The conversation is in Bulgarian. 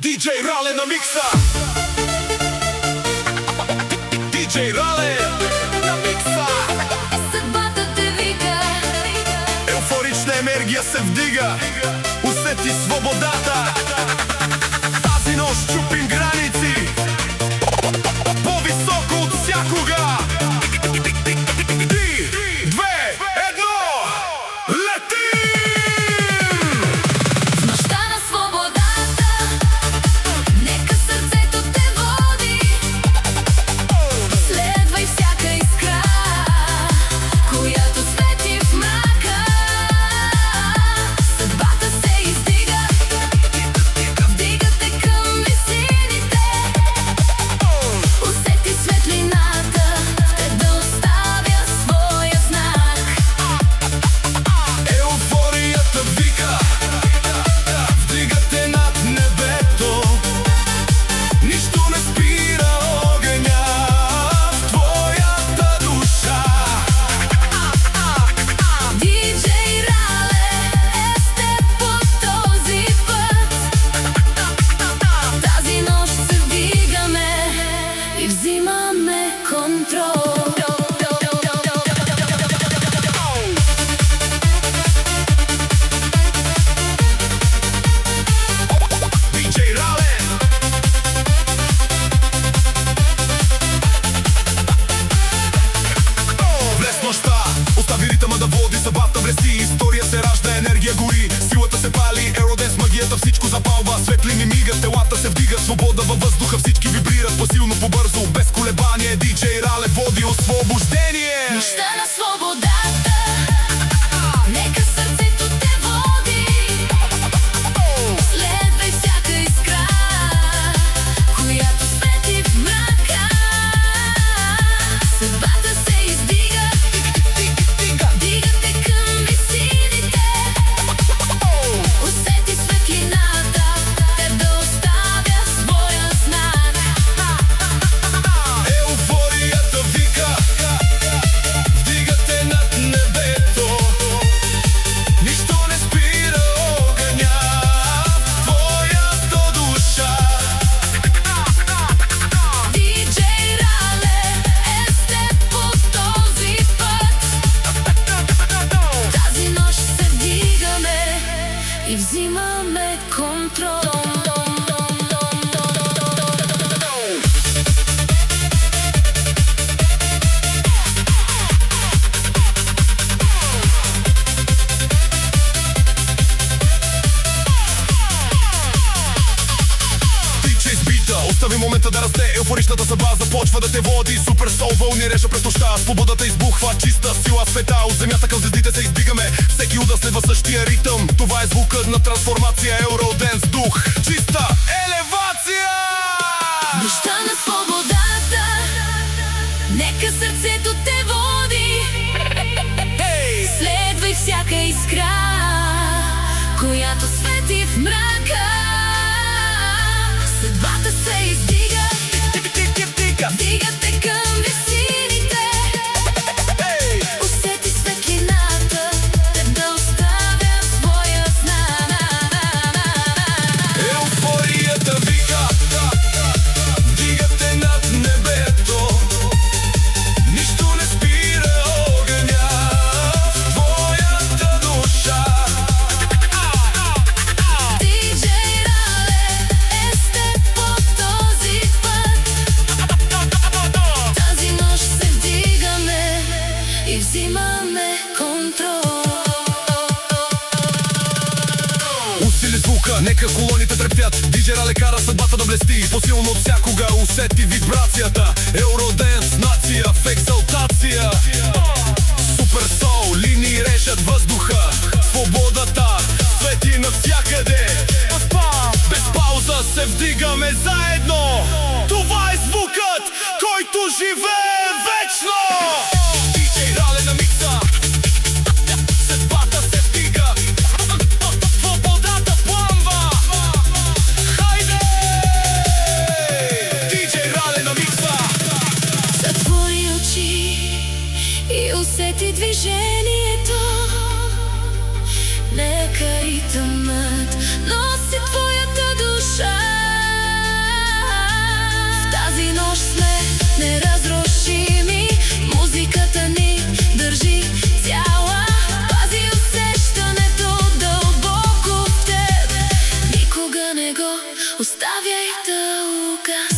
DJ Rale на микса. DJ Rale на микса. Съдбата те вика. Еуфорична енергия се вдига. Усети свободата. Тази нощ чупим граници. По-високо от всякога. 3, 2, 1, летим! В нощта на свободата, нека сърцето те води. Следвай всяка искра, която свети в мрака. Съдбата се издига, вдига те към висините. Усети светлината, в те да оставя своя знак. Еуфорията вика, вдига те над небето. Нищо не спира огъня в твоята душа. Диджей Рале е с теб по този път. Тази нощ се вдигаме и взимаме контрол. DJ Rale. Влез нощта, остави ритъма да води, съдбата блести. История се ражда, енергия гори, силата се пали, Евроденс, магията всичко запалва. Светлини мигат, телата се вдигат, свобода във въздуха, всички вибрират по-силно, по-бързо, без колебание. DJ Rale води освобождение. Нощта на свободата, нека сърцето те води. Следвай всяка искра, която свети в мрака. Съдбата се издига, вдига те към висините. Усети светлината, теб да оставя своя знак. Еуфорията вика, вдига те над небето. Нищо не спира огъня в твоята душа. Диджей Рале е с теб по този път. Тази нощ се вдигаме и взимаме контрол. Тичай с бита, остави момента да расте. Еуфоричната съдба започва да те води. Супер сол вълни реша през нощта. Свободата избухва, чиста сила света. От земята към звездите се издигаме. Всеки удар следва същия ритъм. Това е звукът на трансформация. Евроденс дух, чиста елевация. Нощта на свободата, нека сърцето те води. Следвай всяка искра, която свети в мрака. Съдбата се издига, вдига те към висините. Усети светлината, теб да оставя своя знак. Еуфорията вика, вдига те над небето. Нищо не спира огъня в твоята душа. Диджей Рале е с теб по този път. Тази нощ се вдигаме и взимаме контрол. Усили звука, нека колоните трептят. DJ Rale кара съдбата да блести. По-силно от всякога усети вибрацията. Евроденс, нация в екзалтация. Супер сол, линии решат въздуха. Свободата свети навсякъде. Без пауза се вдигаме заедно. Това е звукът, който живее вечно. DJ Rale на микса. Съдбата се вдига. Свободата пламва. Хайде! DJ Rale на микса. Затвори очи и усети движението. Нека ритъмът носи твоята душа. Никога не го оставяй да угасне.